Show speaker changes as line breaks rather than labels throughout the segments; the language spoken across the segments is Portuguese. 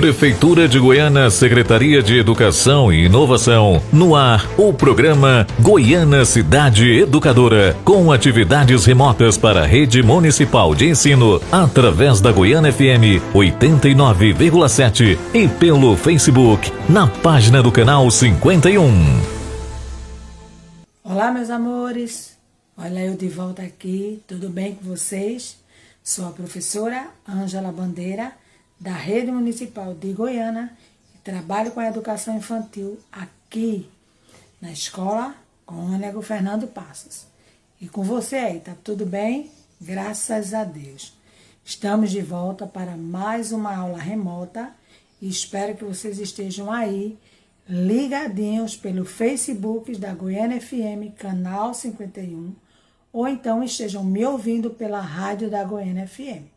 Prefeitura de Goiânia, Secretaria de Educação e Inovação. No ar, o programa Goiânia Cidade Educadora, com atividades remotas para a rede municipal de ensino, através da Goiânia FM 89,7 e pelo Facebook, na página do canal 51.
Olá, meus amores. Olha eu de volta aqui. Tudo bem com vocês? Sou a professora Ângela Bandeira, da Rede Municipal de Goiânia, e trabalho com a educação infantil aqui na escola Cônego Fernando Passos. E com você aí, tá tudo bem? Graças a Deus. Estamos de volta para mais uma aula remota e espero que vocês estejam aí ligadinhos pelo Facebook da Goiânia FM, canal 51, ou então estejam me ouvindo pela rádio da Goiânia FM.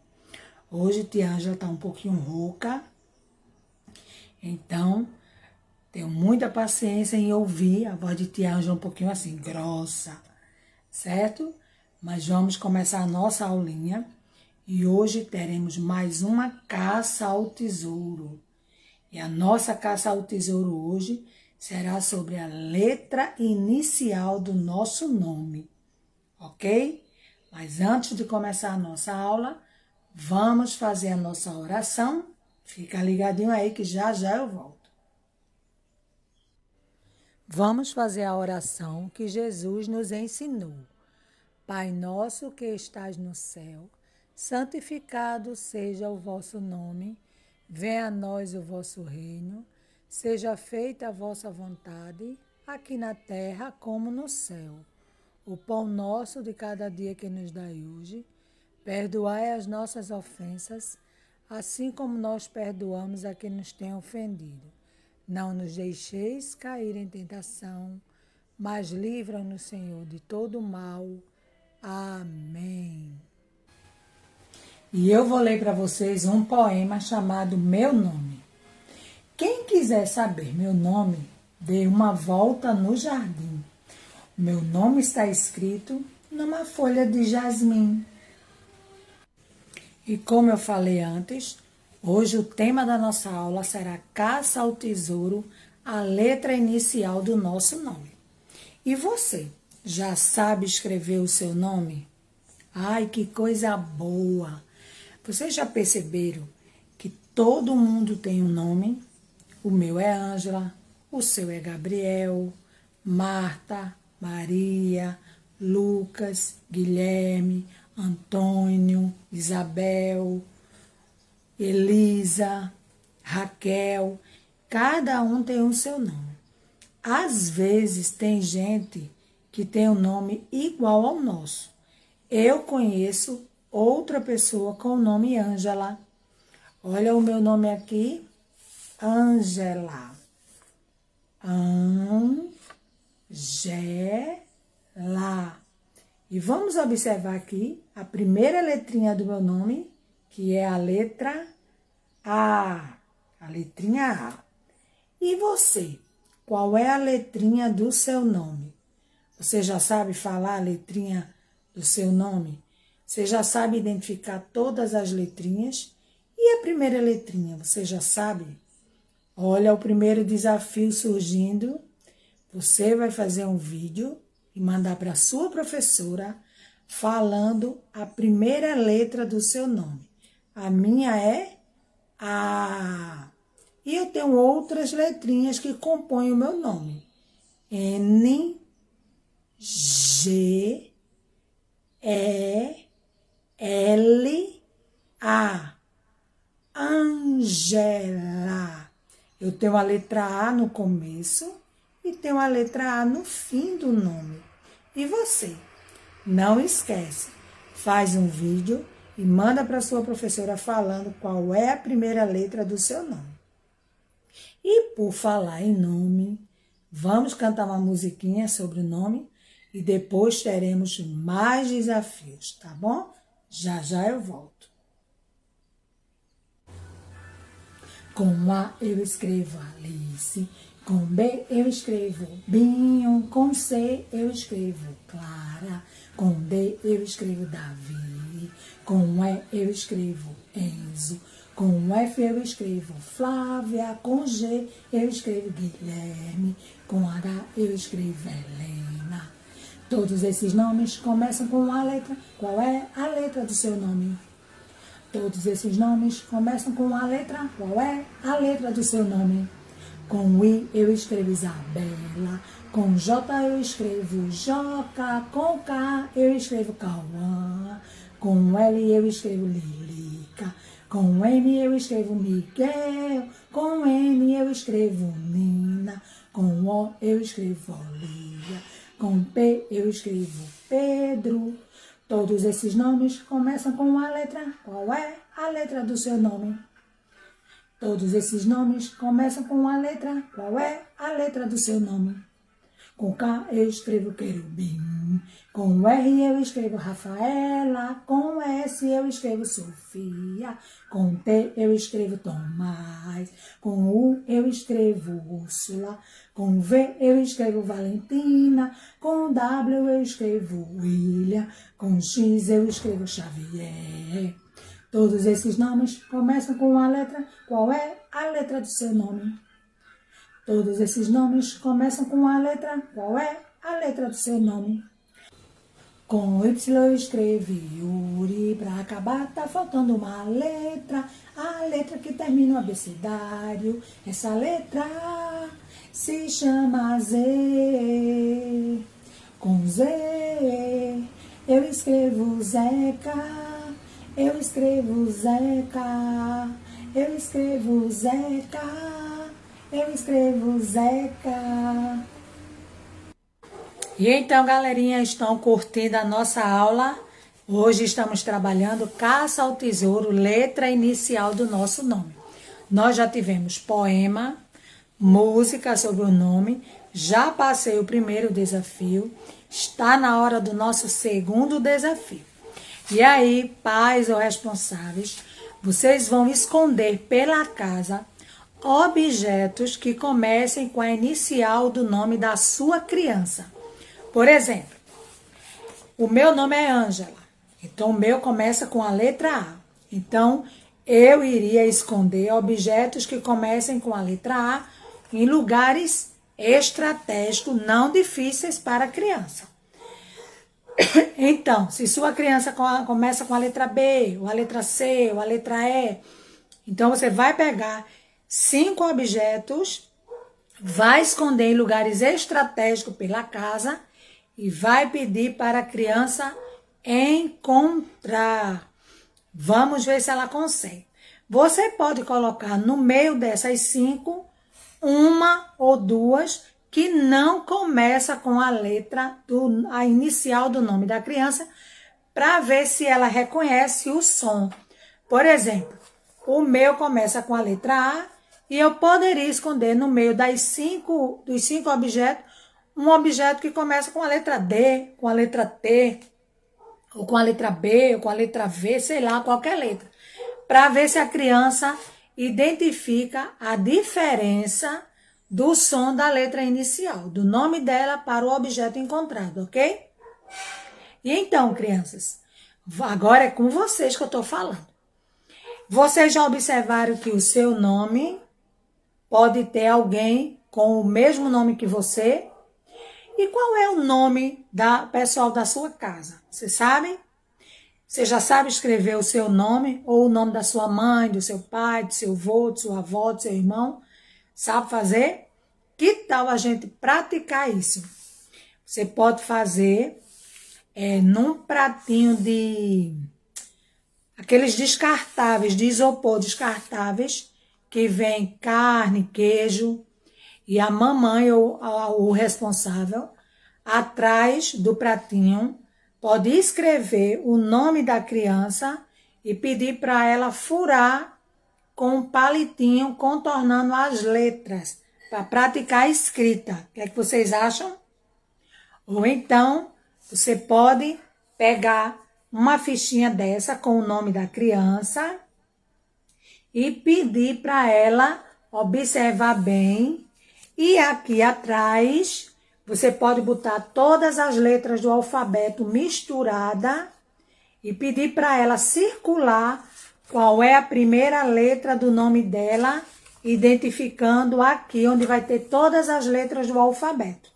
Hoje tia Ângela está um pouquinho rouca, então tenho muita paciência em ouvir a voz de tia Ângela um pouquinho assim, grossa, certo? Mas vamos começar a nossa aulinha e hoje teremos mais uma caça ao tesouro. E a nossa caça ao tesouro hoje será sobre a letra inicial do nosso nome, ok? Mas antes de começar a nossa aula, vamos fazer a nossa oração. Fica ligadinho aí que já eu volto. Vamos fazer a oração que Jesus nos ensinou. Pai nosso que estás no céu, santificado seja o vosso nome. Venha a nós o vosso reino. Seja feita a vossa vontade, aqui na terra como no céu. O pão nosso de cada dia que nos dai hoje. Perdoai as nossas ofensas, assim como nós perdoamos a quem nos tem ofendido. Não nos deixeis cair em tentação, mas livra-nos, Senhor, de todo mal. Amém. E eu vou ler para vocês um poema chamado Meu Nome. Quem quiser saber meu nome, dê uma volta no jardim. Meu nome está escrito numa folha de jasmim. E como eu falei antes, hoje o tema da nossa aula será Caça ao Tesouro, a letra inicial do nosso nome. E você, já sabe escrever o seu nome? Ai, que coisa boa! Vocês já perceberam que todo mundo tem um nome? O meu é Ângela, o seu é Gabriel, Marta, Maria, Lucas, Guilherme, Antônio, Isabel, Elisa, Raquel, cada um tem o seu nome. Às vezes tem gente que tem um nome igual ao nosso. Eu conheço outra pessoa com o nome Ângela. Olha o meu nome aqui, Ângela. Ângela. E vamos observar aqui a primeira letrinha do meu nome, que é a letra A. A letrinha A. E você? Qual é a letrinha do seu nome? Você já sabe falar a letrinha do seu nome? Você já sabe identificar todas as letrinhas? E a primeira letrinha, você já sabe? Olha o primeiro desafio surgindo. Você vai fazer um vídeo e mandar para a sua professora falando a primeira letra do seu nome. A minha é A. E eu tenho outras letrinhas que compõem o meu nome. N, G, E, L, A. Ângela. Eu tenho a letra A no começo e tenho a letra A no fim do nome. E você? Não esquece, faz um vídeo e manda para sua professora falando qual é a primeira letra do seu nome. E por falar em nome, vamos cantar uma musiquinha sobre o nome e depois teremos mais desafios, tá bom? Já eu volto. Com A eu escrevo Alice, com B eu escrevo Binho, com C eu escrevo Clara, com D eu escrevo Davi, com E eu escrevo Enzo, Com F eu escrevo Flávia, com G eu escrevo Guilherme, com H eu escrevo Helena. Todos esses nomes começam com a letra. Qual é a letra do seu nome? Todos esses nomes começam com a letra. Qual é a letra do seu nome? Com I eu escrevo Isabela, com J eu escrevo Joca, com K eu escrevo Cauã, com L eu escrevo Lilica, com M eu escrevo Miguel, com N eu escrevo Nina, com O eu escrevo Olivia, com P eu escrevo Pedro. Todos esses nomes começam com a letra. Qual é a letra do seu nome? Todos esses nomes começam com a letra. Qual é a letra do seu nome? Com K eu escrevo Querubim, com R eu escrevo Rafaela, com S eu escrevo Sofia, com T eu escrevo Tomás, com U eu escrevo Úrsula, com V eu escrevo Valentina, com W eu escrevo William, com X eu escrevo Xavier. Todos esses nomes começam com a letra. Qual é a letra do seu nome? Todos esses nomes começam com a letra. Qual é a letra do seu nome? Com Y eu escrevi Yuri, pra acabar tá faltando uma letra. A letra que termina o abecedário. Essa letra se chama Z. Com Z eu escrevo Zeca. Eu escrevo Zeca, eu escrevo Zeca, eu escrevo Zeca. E então, galerinha, estão curtindo a nossa aula? Hoje estamos trabalhando Caça ao Tesouro, letra inicial do nosso nome. Nós já tivemos poema, música sobre o nome, já passei o primeiro desafio, está na hora do nosso segundo desafio. E aí, pais ou responsáveis, vocês vão esconder pela casa objetos que comecem com a inicial do nome da sua criança. Por exemplo, o meu nome é Ângela, então o meu começa com a letra A. Então, eu iria esconder objetos que comecem com a letra A em lugares estratégicos, não difíceis para a criança. Então, se sua criança começa com a letra B, ou a letra C, ou a letra E, então você vai pegar 5 objetos, vai esconder em lugares estratégicos pela casa e vai pedir para a criança encontrar. Vamos ver se ela consegue. Você pode colocar no meio dessas 5, uma ou duas que não começa com a letra, a inicial do nome da criança, para ver se ela reconhece o som. Por exemplo, o meu começa com a letra A e eu poderia esconder no meio dos 5 objetos, um objeto que começa com a letra D, com a letra T, ou com a letra B, ou com a letra V, sei lá, qualquer letra. Para ver se a criança identifica a diferença do som da letra inicial, do nome dela para o objeto encontrado, ok? E então, crianças, agora é com vocês que eu estou falando. Vocês já observaram que o seu nome pode ter alguém com o mesmo nome que você? E qual é o nome da pessoal da sua casa? Você sabe? Você já sabe escrever o seu nome ou o nome da sua mãe, do seu pai, do seu avô, de sua avó, do seu irmão? Sabe fazer? Que tal a gente praticar isso? Você pode fazer num pratinho de... aqueles descartáveis, de isopor descartáveis, que vem carne, queijo, e a mamãe ou o responsável, atrás do pratinho, pode escrever o nome da criança e pedir para ela furar com um palitinho, contornando as letras, para praticar a escrita. O que é que vocês acham? Ou então, você pode pegar uma fichinha dessa com o nome da criança e pedir para ela observar bem. E aqui atrás, você pode botar todas as letras do alfabeto misturada e pedir para ela circular qual é a primeira letra do nome dela, identificando aqui onde vai ter todas as letras do alfabeto.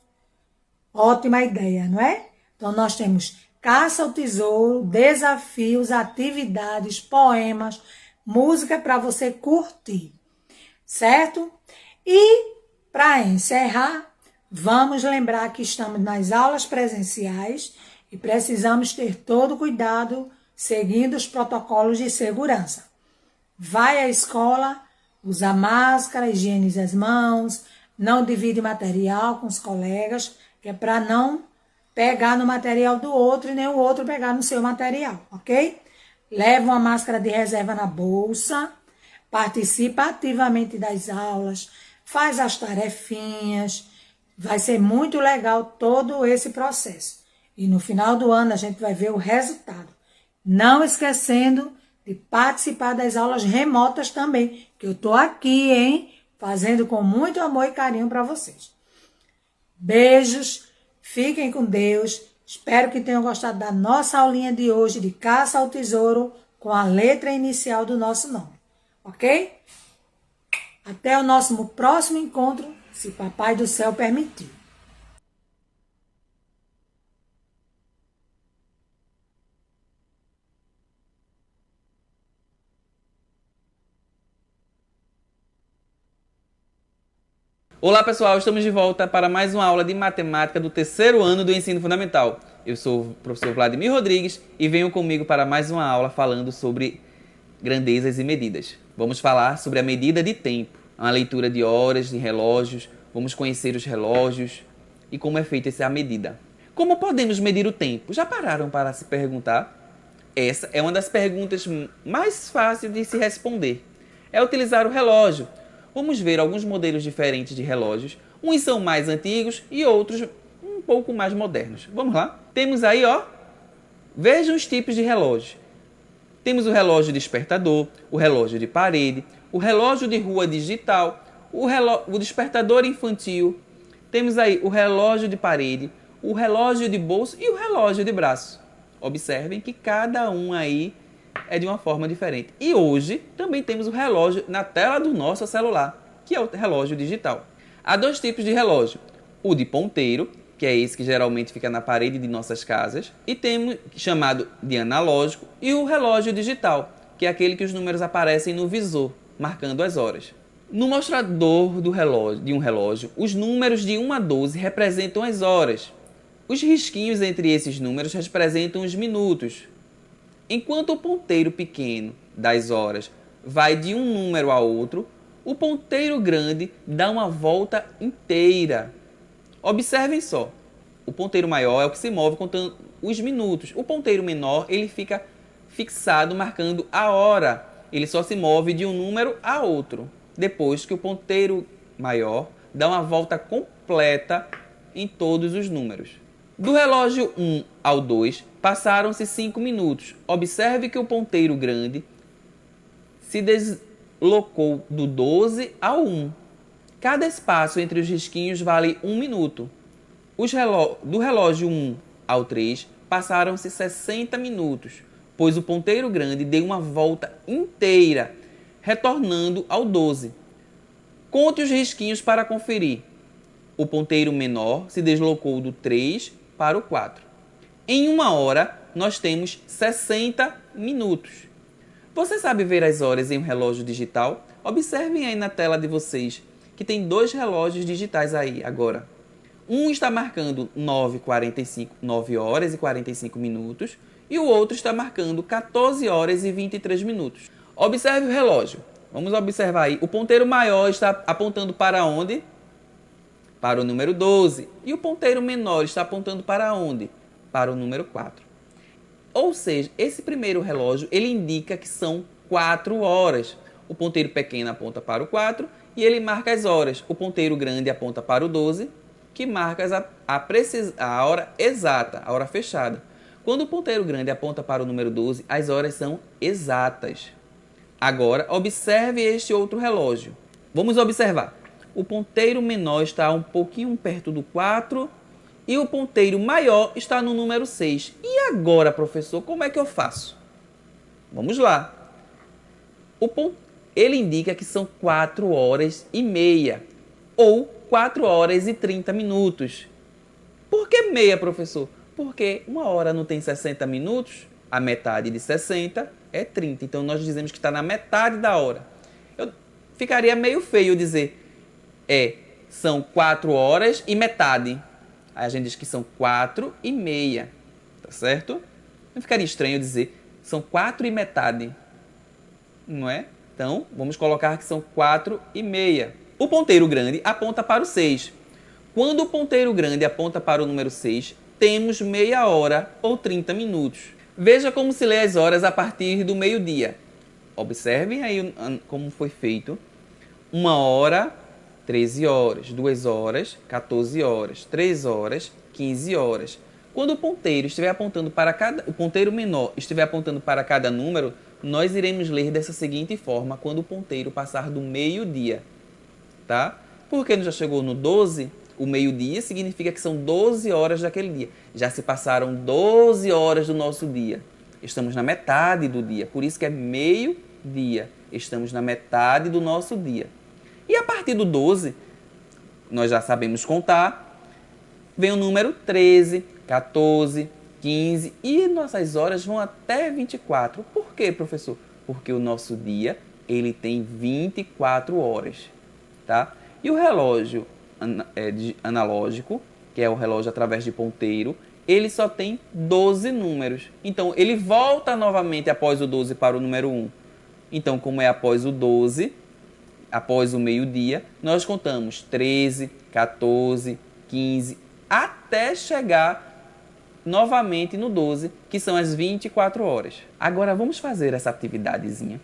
Ótima ideia, não é? Então, nós temos caça ao tesouro, desafios, atividades, poemas, música para você curtir, certo? E, para encerrar, vamos lembrar que estamos nas aulas presenciais e precisamos ter todo cuidado seguindo os protocolos de segurança. Vai à escola, usa máscara, higieniza as mãos, não divide material com os colegas, que é para não pegar no material do outro e nem o outro pegar no seu material, ok? Leva uma máscara de reserva na bolsa, participa ativamente das aulas, faz as tarefinhas, vai ser muito legal todo esse processo. E no final do ano a gente vai ver o resultado. Não esquecendo de participar das aulas remotas também, que eu tô aqui, hein? Fazendo com muito amor e carinho para vocês. Beijos, fiquem com Deus. Espero que tenham gostado da nossa aulinha de hoje de caça ao tesouro com a letra inicial do nosso nome, ok? Até o nosso próximo encontro, se Papai do Céu permitir.
Olá pessoal, estamos de volta para mais uma aula de matemática do terceiro ano do ensino fundamental. Eu sou o professor Vladimir Rodrigues e venham comigo para mais uma aula falando sobre grandezas e medidas. Vamos falar sobre a medida de tempo, uma leitura de horas, de relógios, vamos conhecer os relógios e como é feita essa medida. Como podemos medir o tempo? Já pararam para se perguntar? Essa é uma das perguntas mais fáceis de se responder. É utilizar o relógio. Vamos ver alguns modelos diferentes de relógios. Uns são mais antigos e outros um pouco mais modernos. Vamos lá? Temos aí, ó. Vejam os tipos de relógio. Temos o relógio despertador, o relógio de parede, o relógio de rua digital, o despertador infantil. Temos aí o relógio de parede, o relógio de bolso e o relógio de braço. Observem que cada um aí é de uma forma diferente. E hoje também temos o relógio na tela do nosso celular, que é o relógio digital. Há dois tipos de relógio. O de ponteiro, que é esse que geralmente fica na parede de nossas casas, e temos chamado de analógico, e o relógio digital, que é aquele que os números aparecem no visor, marcando as horas. No mostrador de um relógio, os números de 1 a 12 representam as horas. Os risquinhos entre esses números representam os minutos. Enquanto o ponteiro pequeno das horas vai de um número a outro, o ponteiro grande dá uma volta inteira. Observem só, o ponteiro maior é o que se move contando os minutos. O ponteiro menor ele fica fixado marcando a hora. Ele só se move de um número a outro. Depois que o ponteiro maior dá uma volta completa em todos os números. Do relógio 1 ao 2, passaram-se 5 minutos. Observe que o ponteiro grande se deslocou do 12 ao 1. Cada espaço entre os risquinhos vale 1 minuto. Do relógio 1 ao 3, passaram-se 60 minutos, pois o ponteiro grande deu uma volta inteira, retornando ao 12. Conte os risquinhos para conferir. O ponteiro menor se deslocou do 3 para o 4. Em 1 hora, nós temos 60 minutos. Você sabe ver as horas em um relógio digital? Observem aí na tela de vocês que tem 2 relógios digitais aí agora. Um está marcando 9 horas e 45 minutos e o outro está marcando 14 horas e 23 minutos. Observe o relógio. Vamos observar aí. O ponteiro maior está apontando para onde? Para o número 12. E o ponteiro menor está apontando para onde? Para o número 4. Ou seja, esse primeiro relógio ele indica que são 4 horas. O ponteiro pequeno aponta para o 4 e ele marca as horas. O ponteiro grande aponta para o 12, que marca a hora exata, a hora fechada. Quando o ponteiro grande aponta para o número 12, as horas são exatas. Agora, observe este outro relógio. Vamos observar. O ponteiro menor está um pouquinho perto do 4 e o ponteiro maior está no número 6. E agora, professor, como é que eu faço? Vamos lá. Ele indica que são 4h30 ou 4h30. Por que meia, professor? Porque 1 hora não tem 60 minutos, a metade de 60 é 30. Então, nós dizemos que está na metade da hora. Ficaria meio feio dizer, são 4h e metade. Aí a gente diz que são 4h30, tá certo? Não ficaria estranho dizer, são 4 e metade, não é? Então, vamos colocar que são 4h30. O ponteiro grande aponta para o 6. Quando o ponteiro grande aponta para o número 6, temos meia hora ou 30 minutos. Veja como se lê as horas a partir do meio-dia. Observem aí como foi feito. 1h, 13h, 2h, 14h, 3h, 15h. Quando o ponteiro menor estiver apontando para cada número, nós iremos ler dessa seguinte forma quando o ponteiro passar do meio-dia, tá? Porque já chegou no 12, o meio-dia significa que são 12 horas daquele dia. Já se passaram 12 horas do nosso dia. Estamos na metade do dia, por isso que é meio-dia. Estamos na metade do nosso dia. E a partir do 12, nós já sabemos contar, vem o número 13, 14, 15 e nossas horas vão até 24. Por quê, professor? Porque o nosso dia ele tem 24 horas. Tá? E o relógio analógico, que é o relógio através de ponteiro, ele só tem 12 números. Então, ele volta novamente após o 12 para o número 1. Então, como é após o 12, após o meio-dia, nós contamos 13, 14, 15, até chegar novamente no 12, que são as 24 horas. Agora, vamos fazer essa atividadezinha.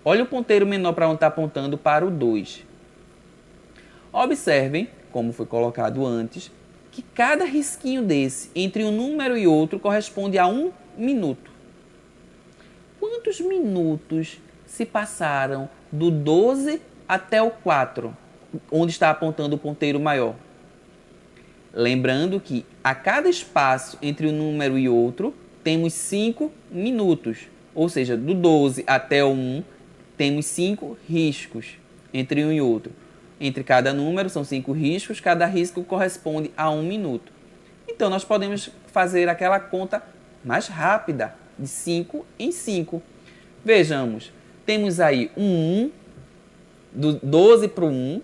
Olha o ponteiro menor para onde está apontando para o 2. Observem, como foi colocado antes, que cada risquinho desse, entre um número e outro, corresponde a 1 minuto. Quantos minutos se passaram do 12 até o 4, onde está apontando o ponteiro maior? Lembrando que a cada espaço entre um número e outro, temos 5 minutos. Ou seja, do 12 até o 1, temos 5 riscos entre um e outro. Entre cada número são 5 riscos, cada risco corresponde a 1 minuto. Então, nós podemos fazer aquela conta mais rápida, de 5 em 5. Vejamos, temos aí um 1, do 12 para o 1,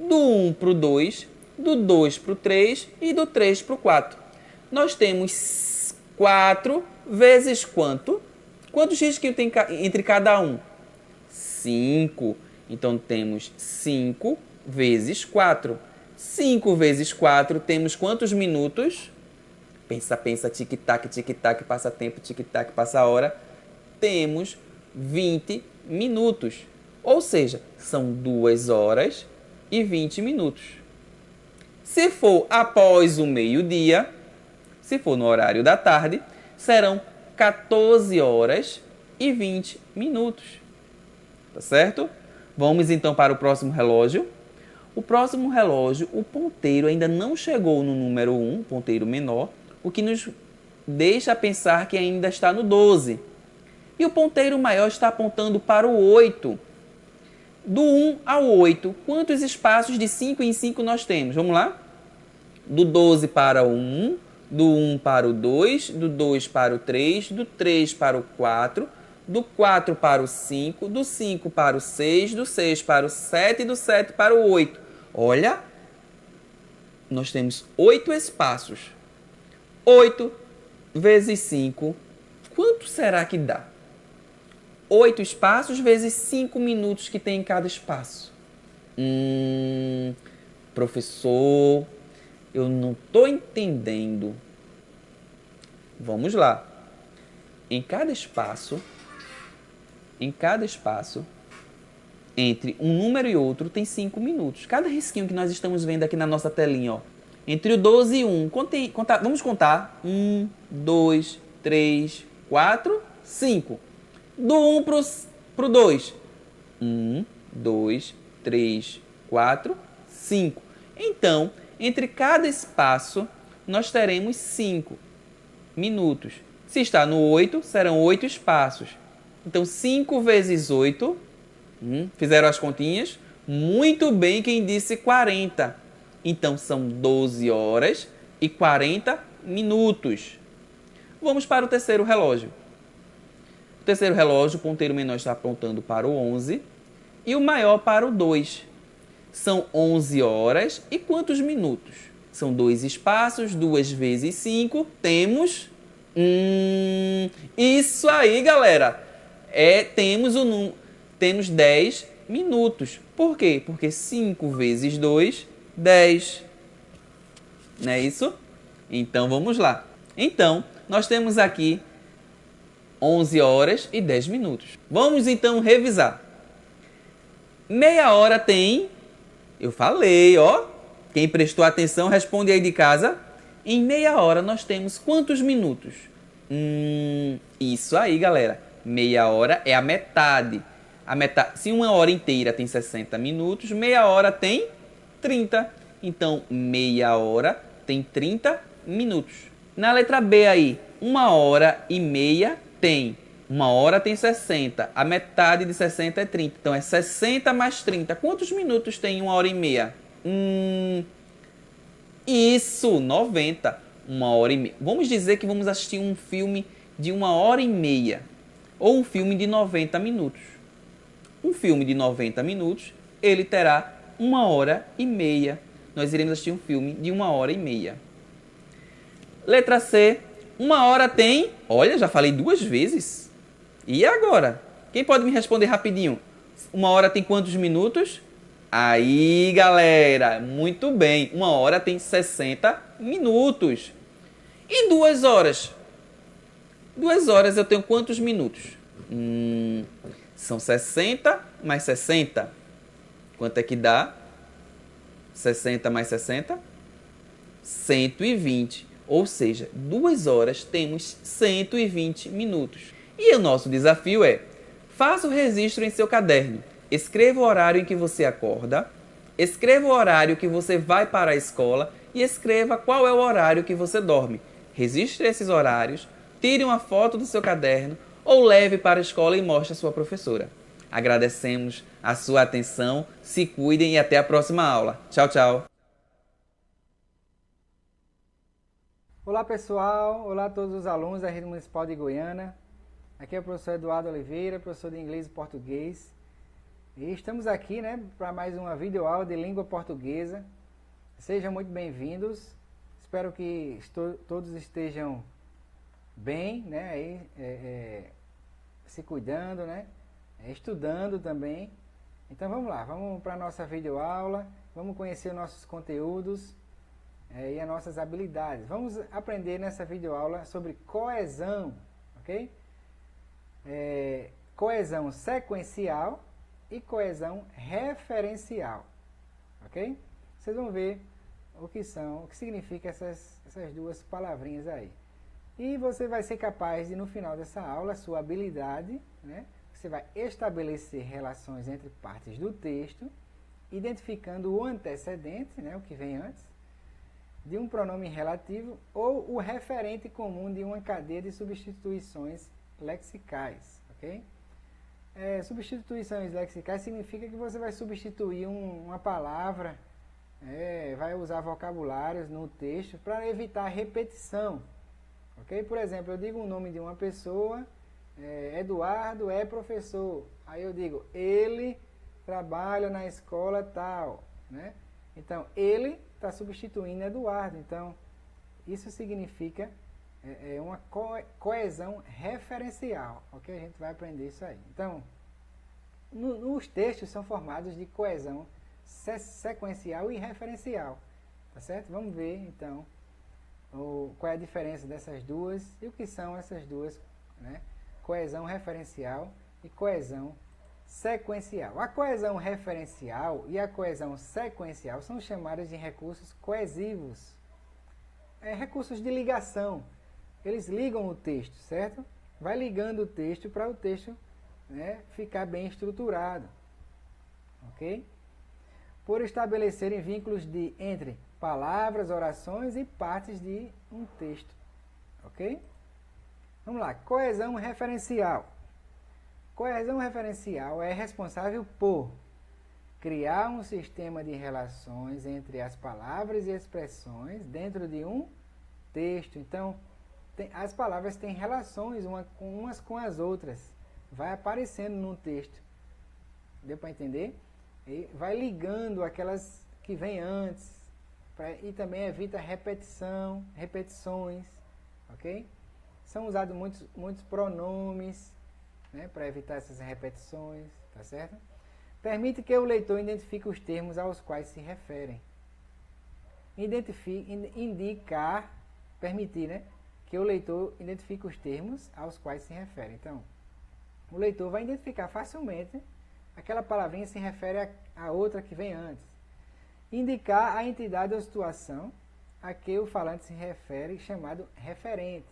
do 1 para o 2, do 2 para o 3 e do 3 para o 4. Nós temos 4 vezes quanto? Quantos riscos tem entre cada um? 5. Então, temos 5 vezes 4. 5 vezes 4, temos quantos minutos? Pensa, tic-tac, passa tempo, tic-tac, passa hora. Temos 20 minutos. Ou seja, são 2 horas e 20 minutos. Se for após o meio-dia, se for no horário da tarde, serão 14 horas e 20 minutos. Tá certo? Vamos então para o próximo relógio. O próximo relógio, o ponteiro ainda não chegou no número 1, ponteiro menor, o que nos deixa pensar que ainda está no 12. E o ponteiro maior está apontando para o 8. Do 1 ao 8, quantos espaços de 5 em 5 nós temos? Vamos lá? Do 12 para o 1, do 1 para o 2, do 2 para o 3, do 3 para o 4, do 4 para o 5, do 5 para o 6, do 6 para o 7 e do 7 para o 8. Olha, nós temos 8 espaços. 8 vezes 5, quanto será que dá? 8 espaços vezes 5 minutos que tem em cada espaço. Professor, eu não estou entendendo. Vamos lá. Em cada espaço, entre um número e outro, tem 5 minutos. Cada risquinho que nós estamos vendo aqui na nossa telinha, ó, entre o 12 e 1, vamos contar. 1, 2, 3, 4, 5. Do 1 para o 2. 1, 2, 3, 4, 5. Então, entre cada espaço, nós teremos 5 minutos. Se está no 8, serão 8 espaços. Então, 5 vezes 8. Fizeram as continhas? Muito bem quem disse 40. Então, são 12 horas e 40 minutos. Vamos para o terceiro relógio. O terceiro relógio, o ponteiro menor está apontando para o 11 e o maior para o 2. São 11 horas e quantos minutos? São 2 espaços, 2 vezes 5, temos... isso aí, galera! Temos 10 minutos. Por quê? Porque 5 vezes 2, 10. Não é isso? Então, vamos lá. Então, nós temos aqui 11 horas e 10 minutos. Vamos, então, revisar. Meia hora tem... Eu falei, ó. Quem prestou atenção, responde aí de casa. Em meia hora, nós temos quantos minutos? Isso aí, galera. Meia hora é a metade. Se uma hora inteira tem 60 minutos, meia hora tem 30. Então, meia hora tem 30 minutos. Na letra B aí, 1h30 tem. 1 hora tem 60. A metade de 60 é 30. Então, é 60 mais 30. Quantos minutos tem 1h30? Isso, 90. 1h30. Vamos dizer que vamos assistir um filme de 1h30. Ou um filme de 90 minutos. Um filme de 90 minutos, ele terá 1h30. Nós iremos assistir um filme de 1h30. Letra C. 1 hora tem... Olha, já falei 2 vezes. E agora? Quem pode me responder rapidinho? 1 hora tem quantos minutos? Aí, galera, muito bem. 1 hora tem 60 minutos. E 2 horas? 2 horas eu tenho quantos minutos? São 60 mais 60. Quanto é que dá? 60 mais 60? 120. Ou seja, 2 horas temos 120 minutos. E o nosso desafio é: faça o registro em seu caderno. Escreva o horário em que você acorda, escreva o horário que você vai para a escola e escreva qual é o horário que você dorme. Registre esses horários, tire uma foto do seu caderno ou leve para a escola e mostre à sua professora. Agradecemos a sua atenção, se cuidem e até a próxima aula. Tchau, tchau!
Olá pessoal, olá a todos os alunos da Rede Municipal de Goiânia. Aqui é o professor Eduardo Oliveira, professor de Inglês e Português. E estamos aqui, para mais uma videoaula de língua portuguesa. Sejam muito bem-vindos. Espero que todos estejam bem, se cuidando, estudando também. Então vamos lá, vamos para a nossa videoaula, vamos conhecer nossos conteúdos e as nossas habilidades. Vamos aprender nessa videoaula sobre coesão, ok? Coesão sequencial e coesão referencial, ok? Vocês vão ver o que significa essas duas palavrinhas aí. E você vai ser capaz de, no final dessa aula, a sua habilidade, você vai estabelecer relações entre partes do texto, identificando o antecedente, o que vem antes, de um pronome relativo ou o referente comum de uma cadeia de substituições lexicais, ok? Substituições lexicais significa que você vai substituir uma palavra, vai usar vocabulários no texto para evitar repetição, ok? Por exemplo, eu digo o nome de uma pessoa, Eduardo é professor, aí eu digo, ele trabalha na escola tal, Então, ele está substituindo Eduardo, então isso significa uma coesão referencial, ok? A gente vai aprender isso aí. Então, os textos são formados de coesão sequencial e referencial, tá certo? Vamos ver, então, qual é a diferença dessas duas e o que são essas duas, coesão referencial e coesão sequencial. A coesão referencial e a coesão sequencial são chamadas de recursos coesivos, recursos de ligação. Eles ligam o texto, certo? Vai ligando o texto para o texto ficar bem estruturado, ok? Por estabelecerem vínculos entre palavras, orações e partes de um texto, ok? Vamos lá, coesão referencial. Coesão referencial é responsável por criar um sistema de relações entre as palavras e expressões dentro de um texto. Então, as palavras têm relações umas com as outras. Vai aparecendo no texto. Deu para entender? E vai ligando aquelas que vêm antes. E também evita repetições. Ok? São usados muitos pronomes, né, para evitar essas repetições. Tá certo? Permite que o leitor identifique os termos aos quais se referem. Permitir, né, que o leitor identifique os termos aos quais se refere. Então, o leitor vai identificar facilmente aquela palavrinha se refere a outra que vem antes. Indicar a entidade ou situação a que o falante se refere, chamado referente.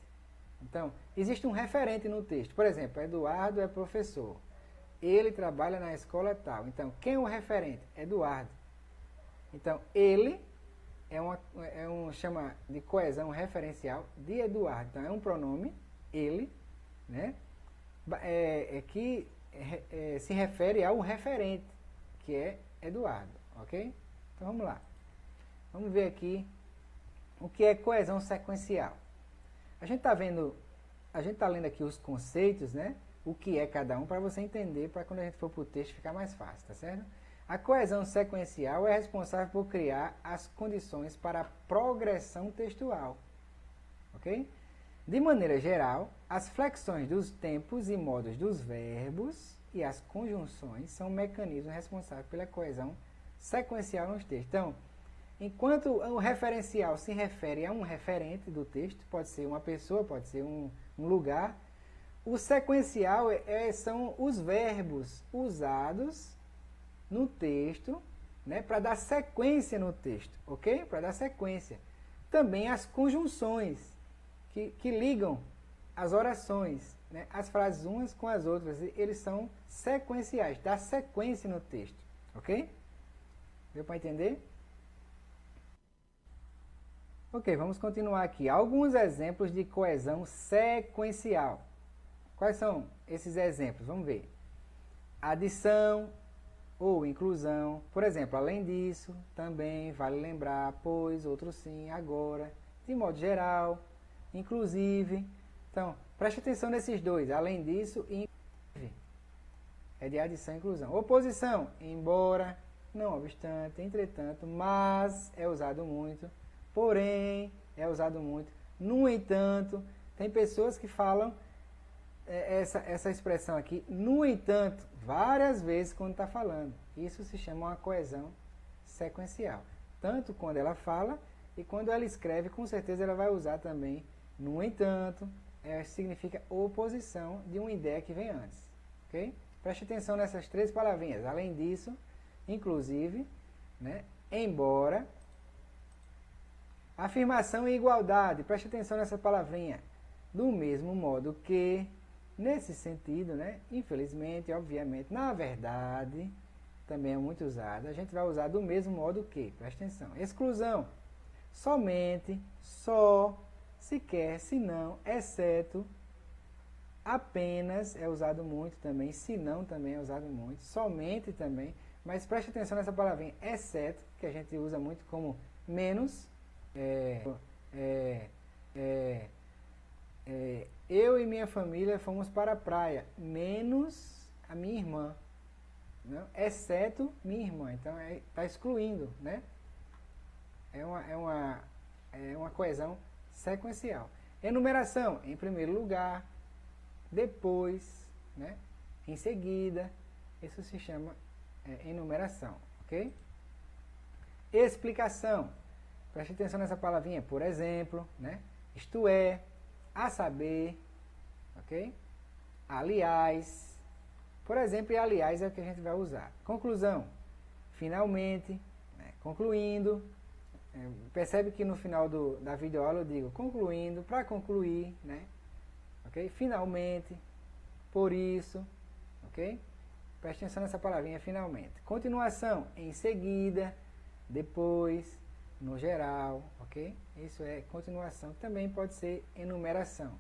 Então, existe um referente no texto. Por exemplo, Eduardo é professor. Ele trabalha na escola tal. Então, quem é o referente? Eduardo. Então, ele chama de coesão referencial de Eduardo. Então, é um pronome, ele, né? Que se refere ao referente, que é Eduardo, ok? Então, vamos lá. Vamos ver aqui o que é coesão sequencial. A gente está lendo aqui os conceitos, né? O que é cada um, para você entender, para quando a gente for para o texto ficar mais fácil, tá certo? A coesão sequencial é responsável por criar as condições para a progressão textual, ok? De maneira geral, as flexões dos tempos e modos dos verbos e as conjunções são mecanismos responsáveis pela coesão sequencial nos textos. Então, enquanto o referencial se refere a um referente do texto, pode ser uma pessoa, pode ser um lugar, o sequencial são os verbos usados no texto, né, para dar sequência no texto, ok? Para dar sequência. Também as conjunções, que ligam as orações, né, as frases umas com as outras, eles são sequenciais, dá sequência no texto, ok? Deu para entender? Ok, vamos continuar aqui. Alguns exemplos de coesão sequencial. Quais são esses exemplos? Vamos ver. Adição ou inclusão. Por exemplo, além disso, também, vale lembrar, pois, outro sim, agora, de modo geral, inclusive. Então, preste atenção nesses dois. Além disso e inclusive. É de adição e inclusão. Oposição, embora, não obstante, entretanto, mas é usado muito. Porém, é usado muito. No entanto, tem pessoas que falam essa expressão aqui, no entanto, várias vezes quando está falando. Isso se chama uma coesão sequencial. Tanto quando ela fala e quando ela escreve, com certeza ela vai usar também, no entanto, significa oposição de uma ideia que vem antes. Ok? Preste atenção nessas três palavrinhas. Além disso, inclusive, né, embora, afirmação e igualdade. Preste atenção nessa palavrinha. Do mesmo modo que, nesse sentido, né, infelizmente, obviamente, na verdade, também é muito usada. A gente vai usar do mesmo modo que. Preste atenção. Exclusão. Somente, só, sequer, se não, exceto, apenas é usado muito também, se não também é usado muito, somente também, mas preste atenção nessa palavrinha, exceto, que a gente usa muito como menos, eu e minha família fomos para a praia, menos a minha irmã, não? Exceto minha irmã, então está excluindo, né? É uma coesão sequencial. Enumeração, em primeiro lugar, depois, né? Em seguida, isso se chama enumeração, ok? Explicação, preste atenção nessa palavrinha, por exemplo, né? Isto é, a saber, ok? Aliás, por exemplo, e aliás é o que a gente vai usar. Conclusão, finalmente, né? Concluindo, percebe que no final da videoaula eu digo concluindo, para concluir, né? Ok? Finalmente, por isso, ok? Preste atenção nessa palavrinha, finalmente. Continuação, em seguida, depois, no geral, ok? Isso é continuação, que também pode ser enumeração.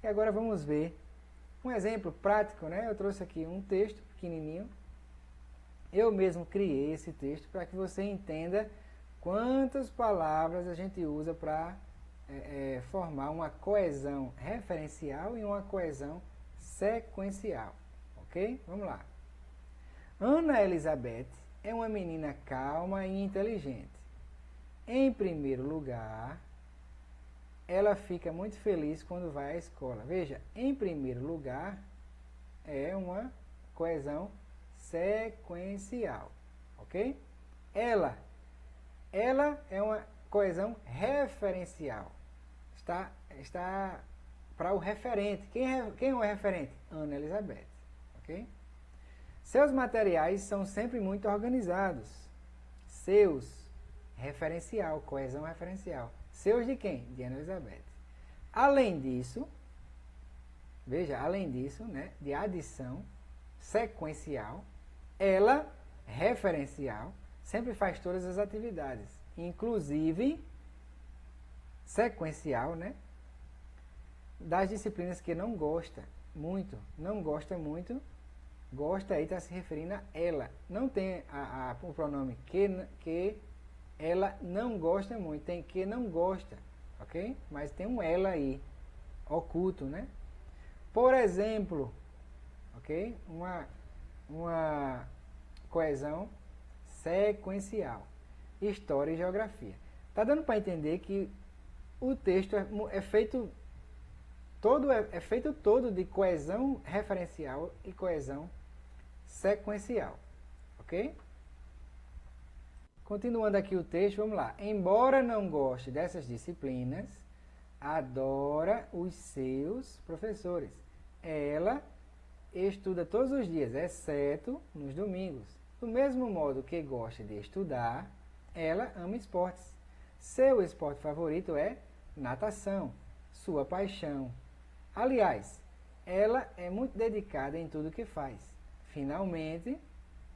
E agora vamos ver Um exemplo prático, né? Eu trouxe aqui um texto pequenininho. Eu mesmo criei esse texto para que você entenda quantas palavras a gente usa para formar uma coesão referencial e uma coesão sequencial. Ok? Vamos lá. Ana Elizabeth é uma menina calma e inteligente. Em primeiro lugar, ela fica muito feliz quando vai à escola. Veja, em primeiro lugar é uma coesão sequencial, ok? Ela é uma coesão referencial. Está para o referente. Quem é o referente? Ana Elizabeth, ok? Seus materiais são sempre muito organizados. Seus, referencial, coesão referencial. Seus de quem? De Ana Elizabeth. Além disso, veja, além disso, né, de adição sequencial, ela, referencial, sempre faz todas as atividades, inclusive sequencial, né, das disciplinas que não gosta muito, gosta aí está se referindo a ela. Não tem o pronome que ela não gosta muito, tem que não gosta, ok? Mas tem um ela aí, oculto, né? Por exemplo, ok? Uma coesão sequencial. História e geografia. Tá dando para entender que o texto é feito todo de coesão referencial e coesão sequencial, ok? Continuando aqui o texto, vamos lá. Embora não goste dessas disciplinas, adora os seus professores. Ela estuda todos os dias, exceto nos domingos. Do mesmo modo que gosta de estudar, ela ama esportes. Seu esporte favorito é natação, sua paixão. Aliás, ela é muito dedicada em tudo que faz. Finalmente,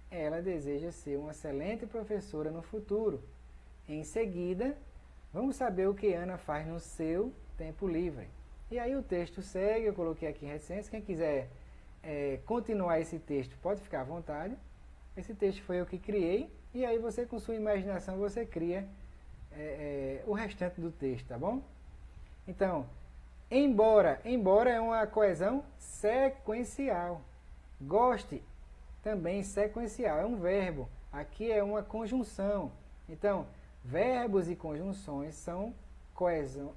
ela deseja ser uma excelente professora no futuro. Em seguida, vamos saber o que Ana faz no seu tempo livre. E aí o texto segue, eu coloquei aqui em reticência. Quem quiser continuar esse texto, pode ficar à vontade. Esse texto foi eu que criei, e aí você, com sua imaginação, você cria o restante do texto, tá bom? Então, embora é uma coesão sequencial. Goste, também sequencial, é um verbo. Aqui é uma conjunção. Então, verbos e conjunções são coesão,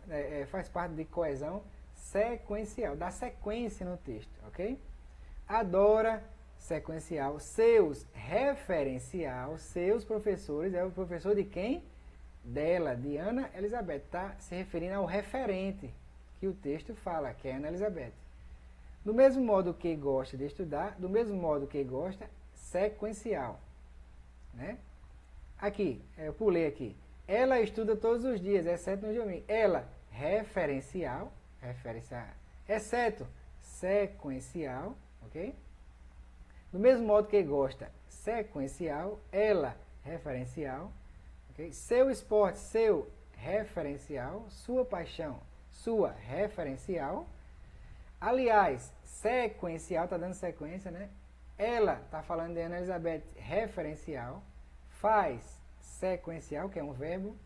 faz parte de coesão sequencial, dá sequência no texto, ok? Adora, sequencial. Seus, referencial. Seus professores, é o professor de quem? Dela, de Ana Elizabeth. Está se referindo ao referente que o texto fala, que é Ana Elizabeth. Do mesmo modo que gosta de estudar, do mesmo modo que gosta, sequencial. Né? Aqui, eu pulei aqui. Ela estuda todos os dias, exceto no domingo. Ela, referencial, exceto sequencial, ok? Do mesmo modo que gosta, sequencial. Ela, referencial, ok? Seu esporte, seu, referencial. Sua paixão, sua, referencial. Aliás, sequencial, está dando sequência, né? Ela está falando de Ana Elizabeth, referencial. Faz, sequencial, que é um verbo.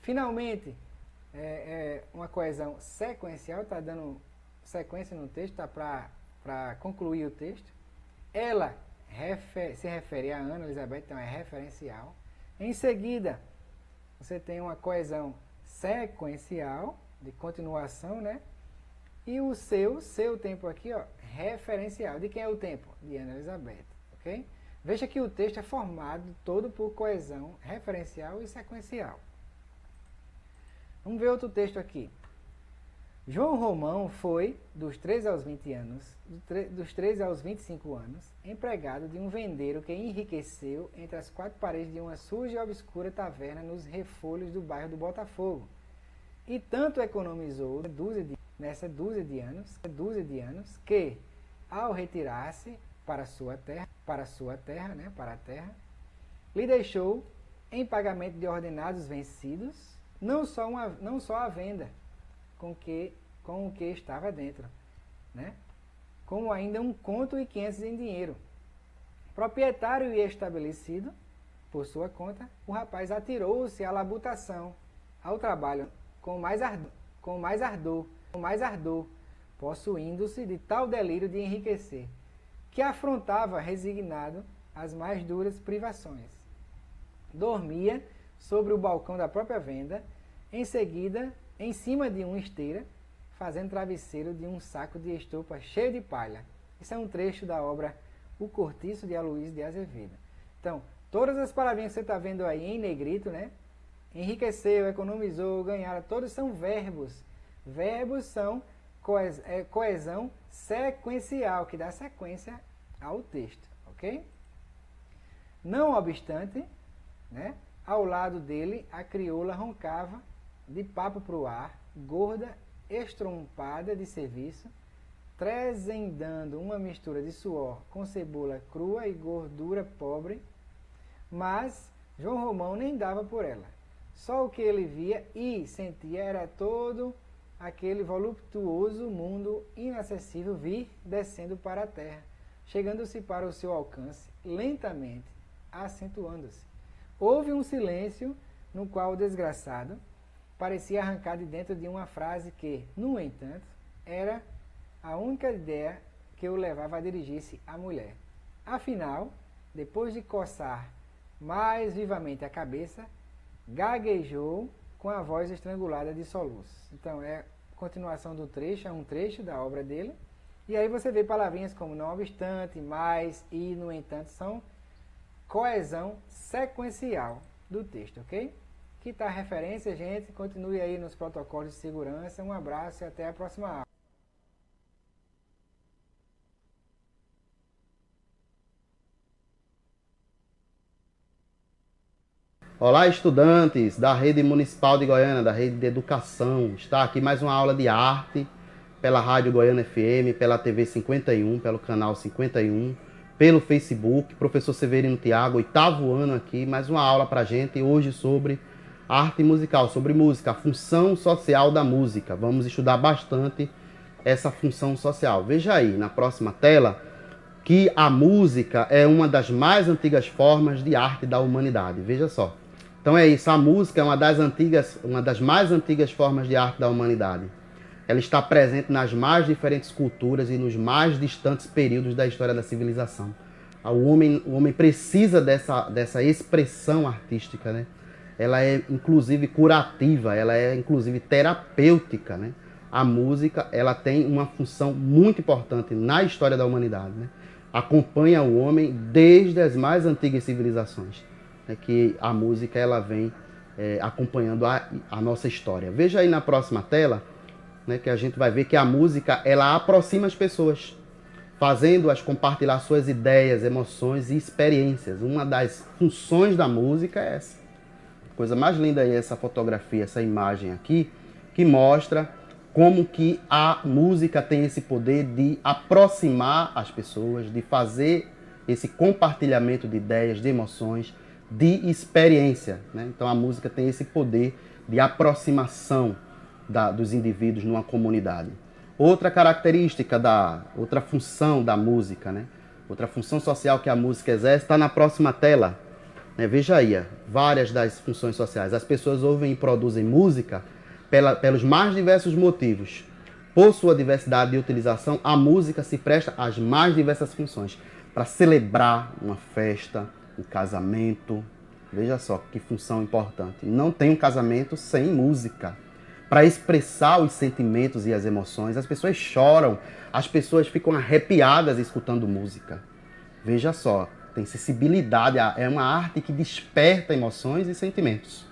Finalmente, uma coesão sequencial, está dando sequência no texto, está para concluir o texto. Ela se refere a Ana Elizabeth, então é referencial. Em seguida, você tem uma coesão sequencial, de continuação, né? E o seu tempo aqui, ó, referencial. De quem é o tempo? De Ana Elizabeth, ok? Veja que o texto é formado todo por coesão referencial e sequencial. Vamos ver outro texto aqui. João Romão foi, dos 13 aos 20 anos, dos 13 aos 25 anos, empregado de um vendeiro que enriqueceu entre as quatro paredes de uma suja e obscura taverna nos refolhos do bairro do Botafogo. E tanto economizou nessa dúzia de anos, que, ao retirar-se para a terra, lhe deixou, em pagamento de ordenados vencidos, não só a venda com o que estava dentro, né? como ainda 1 conto e 500 em dinheiro. Proprietário e estabelecido, por sua conta, o rapaz atirou-se à labutação, ao trabalho, com mais ardor, possuindo-se de tal delírio de enriquecer, que afrontava resignado as mais duras privações. Dormia sobre o balcão da própria venda, em seguida, em cima de uma esteira, fazendo travesseiro de um saco de estopa cheio de palha. Isso é um trecho da obra O Cortiço de Aloysio de Azevedo. Então, todas as palavrinhas que você está vendo aí em negrito, né? Enriqueceu, economizou, ganhar, todos são verbos. Verbos são coesão sequencial, que dá sequência ao texto, ok? Não obstante, né? Ao lado dele, a crioula roncava de papo pro ar, gorda, estrompada de serviço, trezendando uma mistura de suor com cebola crua e gordura pobre, mas João Romão nem dava por ela. Só o que ele via e sentia era todo aquele voluptuoso mundo inacessível vir descendo para a terra, chegando-se para o seu alcance, lentamente, acentuando-se. Houve um silêncio no qual o desgraçado parecia arrancar de dentro de uma frase que, no entanto, era a única ideia que o levava a dirigir-se à mulher. Afinal, depois de coçar mais vivamente a cabeça, gaguejou com a voz estrangulada de soluços. Então, é a continuação do trecho, é um trecho da obra dele. E aí você vê palavrinhas como não obstante, mais e, no entanto, são coesão sequencial do texto, ok? Aqui está a referência, gente. Continue aí nos protocolos de segurança. Um abraço e até a próxima aula.
Olá, estudantes da Rede Municipal de Goiânia, da Rede de Educação. Está aqui mais uma aula de arte pela Rádio Goiânia FM, pela TV 51, pelo canal 51, pelo Facebook. Professor Severino Tiago, 8º ano aqui, mais uma aula para a gente hoje sobre arte musical, sobre música, a função social da música. Vamos estudar bastante essa função social. Veja aí, na próxima tela, que a música é uma das mais antigas formas de arte da humanidade. Veja só. Então é isso, a música é uma das mais antigas formas de arte da humanidade. Ela está presente nas mais diferentes culturas e nos mais distantes períodos da história da civilização. O homem precisa dessa expressão artística, né? Ela é inclusive curativa, ela é inclusive terapêutica, né? A música, ela tem uma função muito importante na história da humanidade, né? Acompanha o homem desde as mais antigas civilizações, né? Que a música ela vem acompanhando a nossa história. Veja aí na próxima tela, né, que a gente vai ver que a música ela aproxima as pessoas, fazendo-as compartilhar suas ideias, emoções e experiências. Uma das funções da música é essa. Coisa mais linda aí essa fotografia, essa imagem aqui, que mostra como que a música tem esse poder de aproximar as pessoas, de fazer esse compartilhamento de ideias, de emoções, de experiência, né? Então a música tem esse poder de aproximação dos indivíduos numa comunidade. Outra característica, outra função da música, né? Outra função social que a música exerce está na próxima tela. Veja aí, várias das funções sociais. As pessoas ouvem e produzem música pelos mais diversos motivos. Por sua diversidade de utilização, a música se presta às mais diversas funções. Para celebrar uma festa, um casamento. Veja só que função importante. Não tem um casamento sem música. Para expressar os sentimentos e as emoções, as pessoas choram, as pessoas ficam arrepiadas escutando música. Veja só. Tem sensibilidade, é uma arte que desperta emoções e sentimentos,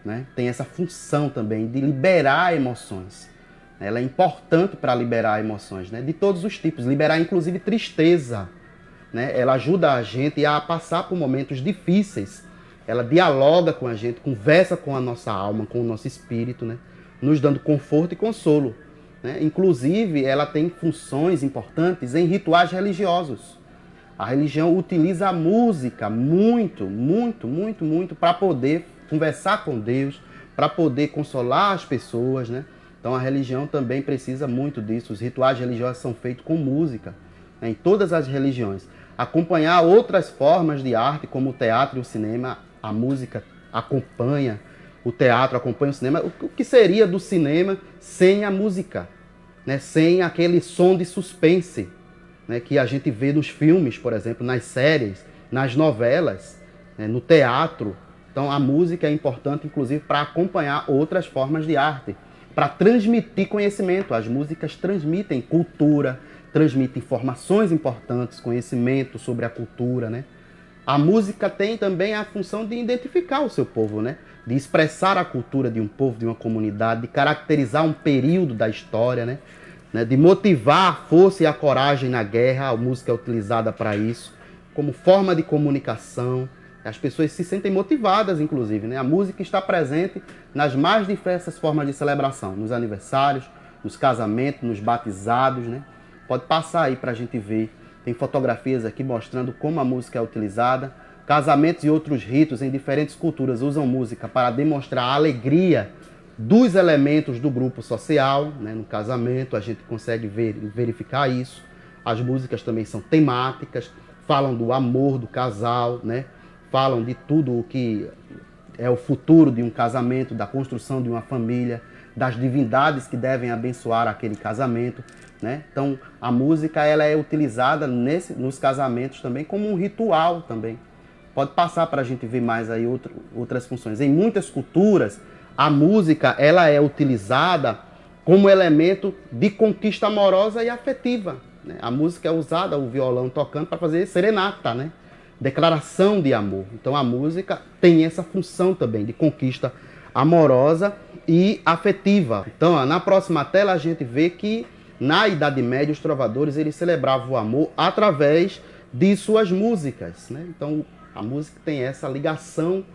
né? Tem essa função também de liberar emoções. Ela é importante para liberar emoções, né? De todos os tipos, liberar inclusive tristeza, né? Ela ajuda a gente a passar por momentos difíceis, ela dialoga com a gente, conversa com a nossa alma, com o nosso espírito, né? Nos dando conforto e consolo, né? Inclusive, ela tem funções importantes em rituais religiosos. A religião utiliza a música muito para poder conversar com Deus, para poder consolar as pessoas, né? Então a religião também precisa muito disso. Os rituais religiosos são feitos com música, né, em todas as religiões. Acompanhar outras formas de arte, como o teatro e o cinema, a música acompanha o teatro, acompanha o cinema. O que seria do cinema sem a música, né? Sem aquele som de suspense, né, que a gente vê nos filmes, por exemplo, nas séries, nas novelas, né, no teatro. Então a música é importante, inclusive, para acompanhar outras formas de arte, para transmitir conhecimento. As músicas transmitem cultura, transmitem informações importantes, conhecimento sobre a cultura, né? A música tem também a função de identificar o seu povo, né? De expressar a cultura de um povo, de uma comunidade, de caracterizar um período da história, né? De motivar a força e a coragem na guerra. A música é utilizada para isso, como forma de comunicação. As pessoas se sentem motivadas, inclusive, né? A música está presente nas mais diversas formas de celebração, nos aniversários, nos casamentos, nos batizados, né? Pode passar aí para a gente ver. Tem fotografias aqui mostrando como a música é utilizada. Casamentos e outros ritos em diferentes culturas usam música para demonstrar a alegria dos elementos do grupo social, né? No casamento a gente consegue verificar isso. As músicas também são temáticas, falam do amor do casal, né? Falam de tudo o que é o futuro de um casamento, da construção de uma família, das divindades que devem abençoar aquele casamento, né? Então a música ela é utilizada nos casamentos também como um ritual também. Pode passar para a gente ver mais aí outras funções. Em muitas culturas, a música ela é utilizada como elemento de conquista amorosa e afetiva, né? A música é usada, o violão tocando, para fazer serenata, né? Declaração de amor. Então a música tem essa função também de conquista amorosa e afetiva. Então, ó, na próxima tela a gente vê que na Idade Média os trovadores eles celebravam o amor através de suas músicas, né? Então a música tem essa ligação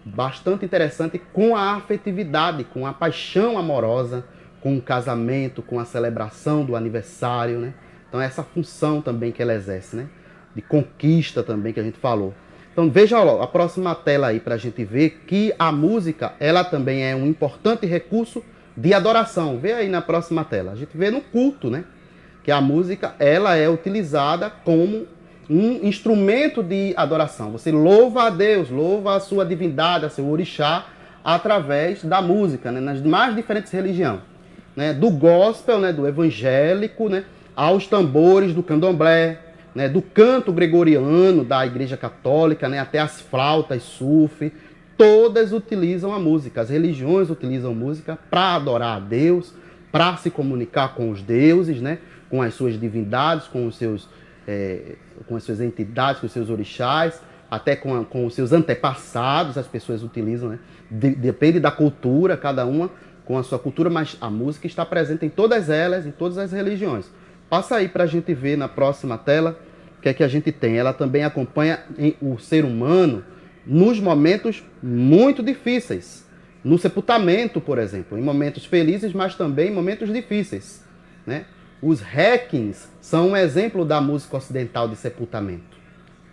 bastante interessante com a afetividade, com a paixão amorosa, com o casamento, com a celebração do aniversário, né? Então essa função também que ela exerce, né? De conquista também que a gente falou. Então veja a próxima tela aí para a gente ver que a música ela também é um importante recurso de adoração. Vê aí na próxima tela. A gente vê no culto, né? Que a música ela é utilizada como um instrumento de adoração. Você louva a Deus, louva a sua divindade, a seu orixá, através da música, né? Nas mais diferentes religiões, né? Do gospel, né? Do evangélico, né? Aos tambores do candomblé, né? Do canto gregoriano da Igreja Católica, né? Até as flautas, surf, todas utilizam a música. As religiões utilizam música para adorar a Deus, para se comunicar com os deuses, né? Com as suas divindades, com as suas entidades, com os seus orixás, até com os seus antepassados, as pessoas utilizam, né? Depende da cultura, cada uma com a sua cultura, mas a música está presente em todas elas, em todas as religiões. Passa aí para a gente ver na próxima tela o que é que a gente tem. Ela também acompanha o ser humano nos momentos muito difíceis. No sepultamento, por exemplo, em momentos felizes, mas também em momentos difíceis, né? Os requiems são um exemplo da música ocidental de sepultamento,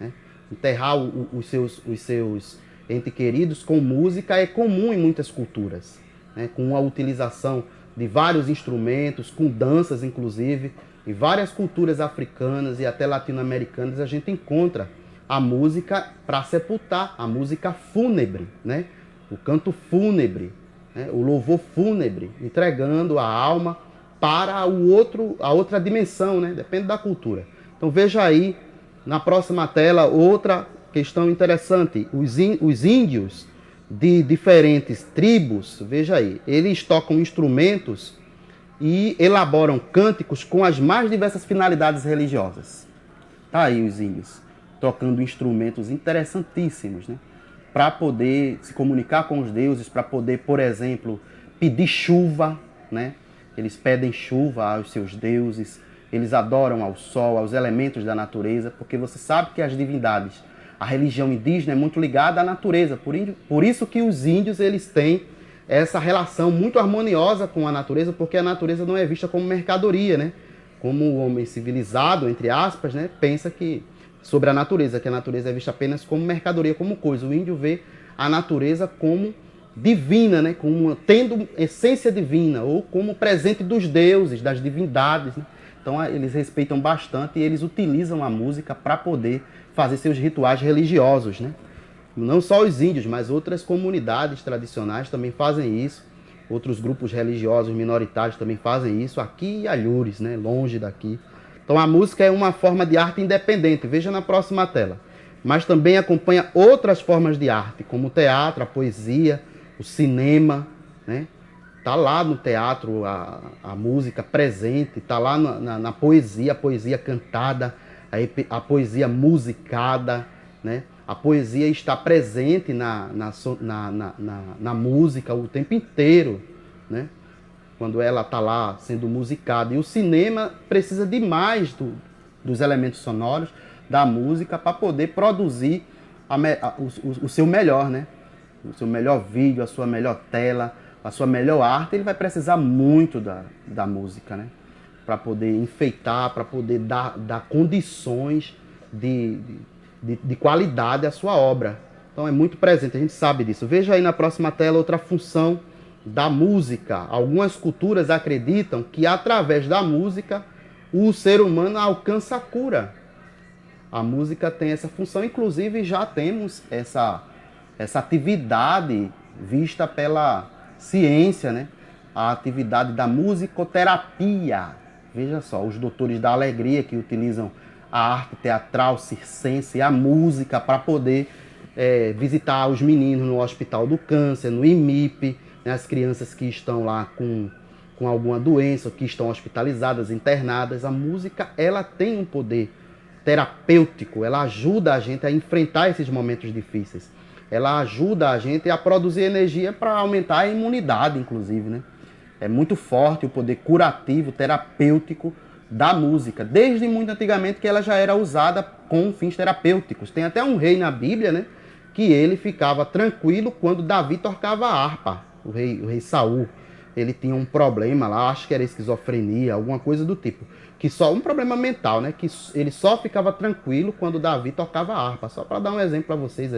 né? Enterrar os seus entes queridos com música é comum em muitas culturas, né? Com a utilização de vários instrumentos, com danças inclusive. Em várias culturas africanas e até latino-americanas a gente encontra a música para sepultar, a música fúnebre, né? O canto fúnebre, né? O louvor fúnebre, entregando a alma para a outra dimensão, né? Depende da cultura. Então veja aí, na próxima tela, outra questão interessante. Os índios de diferentes tribos, veja aí, eles tocam instrumentos e elaboram cânticos com as mais diversas finalidades religiosas. Tá aí os índios, tocando instrumentos interessantíssimos, né? Para poder se comunicar com os deuses, para poder, por exemplo, pedir chuva, né? Eles pedem chuva aos seus deuses, eles adoram ao sol, aos elementos da natureza, porque você sabe que as divindades, a religião indígena é muito ligada à natureza, por isso que os índios eles têm essa relação muito harmoniosa com a natureza, porque a natureza não é vista como mercadoria, né? Como o homem civilizado, entre aspas, né? Pensa que sobre a natureza, que a natureza é vista apenas como mercadoria, como coisa. O índio vê a natureza como divina, né? Tendo essência divina, ou como presente dos deuses, das divindades, né? Então eles respeitam bastante e eles utilizam a música para poder fazer seus rituais religiosos, né? Não só os índios, mas outras comunidades tradicionais também fazem isso. Outros grupos religiosos minoritários também fazem isso. Aqui em Alhures, né? Longe daqui. Então a música é uma forma de arte independente. Veja na próxima tela. Mas também acompanha outras formas de arte, como o teatro, a poesia, o cinema, né? Está lá no teatro a música presente, está lá na poesia, a poesia cantada, a poesia musicada, né? A poesia está presente na música o tempo inteiro, né? Quando ela está lá sendo musicada. E o cinema precisa demais dos elementos sonoros, da música, para poder produzir o seu melhor, né? O seu melhor vídeo, a sua melhor tela, a sua melhor arte. Ele vai precisar muito da música, né? Para poder enfeitar, para poder dar condições de qualidade à sua obra. Então é muito presente, a gente sabe disso. Veja aí na próxima tela outra função da música. Algumas culturas acreditam que através da música o ser humano alcança a cura. A música tem essa função, inclusive já temos essa atividade vista pela ciência, né? A atividade da musicoterapia. Veja só, os doutores da alegria que utilizam a arte teatral circense e a música para poder visitar os meninos no Hospital do Câncer, no IMIP, né? As crianças que estão lá com alguma doença, que estão hospitalizadas, internadas. A música, ela tem um poder terapêutico, ela ajuda a gente a enfrentar esses momentos difíceis. Ela ajuda a gente a produzir energia para aumentar a imunidade, inclusive, né? É muito forte o poder curativo, terapêutico da música. Desde muito antigamente que ela já era usada com fins terapêuticos. Tem até um rei na Bíblia, né? Que ele ficava tranquilo quando Davi tocava a harpa. O rei Saul. Ele tinha um problema lá, acho que era esquizofrenia, alguma coisa do tipo. Um problema mental, né? Que ele só ficava tranquilo quando Davi tocava a harpa. Só para dar um exemplo para vocês,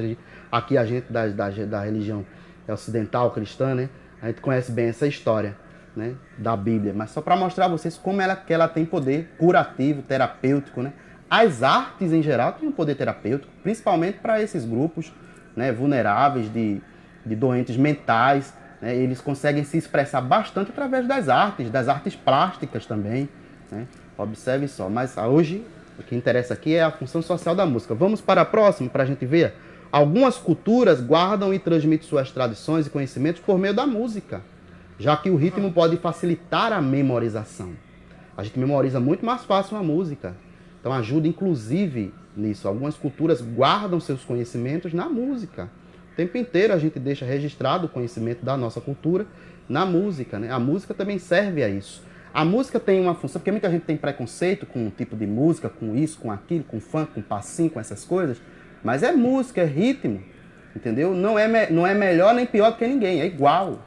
aqui a gente da religião ocidental, cristã, né? A gente conhece bem essa história, né? Da Bíblia. Mas só para mostrar a vocês como ela tem poder curativo, terapêutico, né? As artes, em geral, têm um poder terapêutico, principalmente para esses grupos, né, vulneráveis, de doentes mentais, né? Eles conseguem se expressar bastante através das artes plásticas também, né? Observe só. Mas hoje, o que interessa aqui é a função social da música. Vamos para a próxima, para a gente ver. Algumas culturas guardam e transmitem suas tradições e conhecimentos por meio da música, já que o ritmo pode facilitar a memorização. A gente memoriza muito mais fácil uma música. Então ajuda, inclusive, nisso. Algumas culturas guardam seus conhecimentos na música. O tempo inteiro a gente deixa registrado o conhecimento da nossa cultura na música, né? A música também serve a isso. A música tem uma função, porque muita gente tem preconceito com um tipo de música, com isso, com aquilo, com funk, com passinho, com essas coisas. Mas é música, é ritmo, entendeu? Não é melhor nem pior do que ninguém, é igual.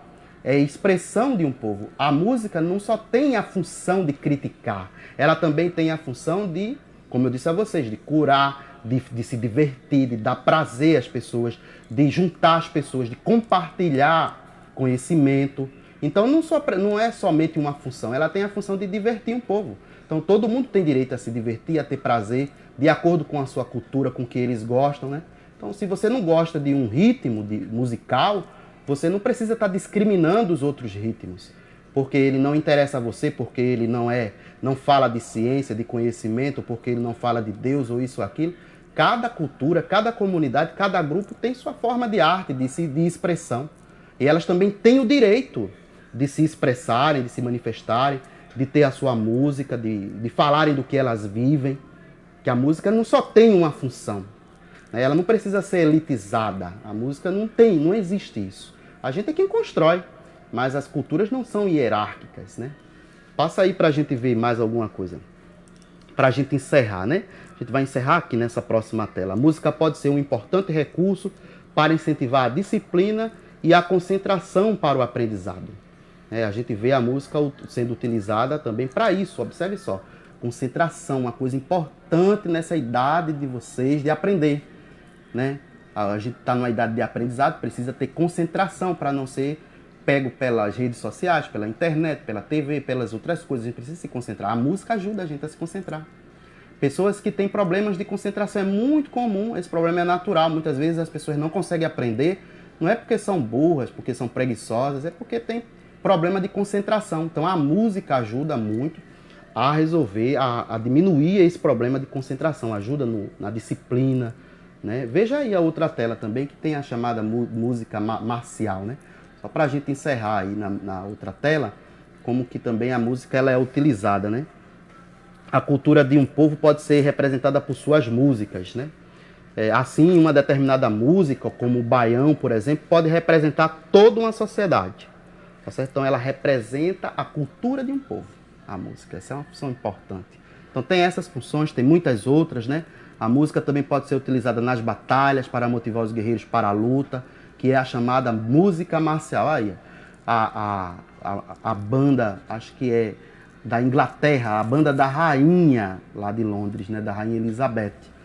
É expressão de um povo. A música não só tem a função de criticar, ela também tem a função de, como eu disse a vocês, de curar, de se divertir, de dar prazer às pessoas, de juntar as pessoas, de compartilhar conhecimento. Então não é somente uma função, ela tem a função de divertir um povo. Então todo mundo tem direito a se divertir, a ter prazer, de acordo com a sua cultura, com o que eles gostam, né? Então se você não gosta de um ritmo musical, você não precisa estar discriminando os outros ritmos, porque ele não interessa a você, porque ele não fala de ciência, de conhecimento, porque ele não fala de Deus ou isso ou aquilo. Cada cultura, cada comunidade, cada grupo tem sua forma de arte, de expressão. E elas também têm o direito de se expressarem, de se manifestarem, de ter a sua música, de falarem do que elas vivem. Que a música não só tem uma função, né? Ela não precisa ser elitizada. A música não existe isso. A gente é quem constrói, mas as culturas não são hierárquicas, né? Passa aí pra gente ver mais alguma coisa. Pra gente encerrar, né? A gente vai encerrar aqui nessa próxima tela. A música pode ser um importante recurso para incentivar a disciplina e a concentração para o aprendizado. A gente vê a música sendo utilizada também para isso. Observe só. Concentração, uma coisa importante nessa idade de vocês de aprender, né? A gente está numa idade de aprendizado, precisa ter concentração para não ser pego pelas redes sociais, pela internet, pela TV, pelas outras coisas. A gente precisa se concentrar. A música ajuda a gente a se concentrar. Pessoas que têm problemas de concentração, é muito comum, esse problema é natural. Muitas vezes as pessoas não conseguem aprender, não é porque são burras, porque são preguiçosas, é porque tem problema de concentração. Então a música ajuda muito a resolver, a diminuir esse problema de concentração, ajuda na disciplina, né? Veja aí a outra tela também, que tem a chamada música marcial, né? Só para a gente encerrar aí na outra tela, como que também a música ela é utilizada, né? A cultura de um povo pode ser representada por suas músicas, né? Assim, uma determinada música, como o baião, por exemplo, pode representar toda uma sociedade. Tá certo? Então, ela representa a cultura de um povo, a música. Essa é uma função importante. Então, tem essas funções, tem muitas outras, né? A música também pode ser utilizada nas batalhas para motivar os guerreiros para a luta, que é a chamada música marcial. Aí, a banda, acho que é da Inglaterra, a banda da rainha lá de Londres, né? Da rainha Elizabeth.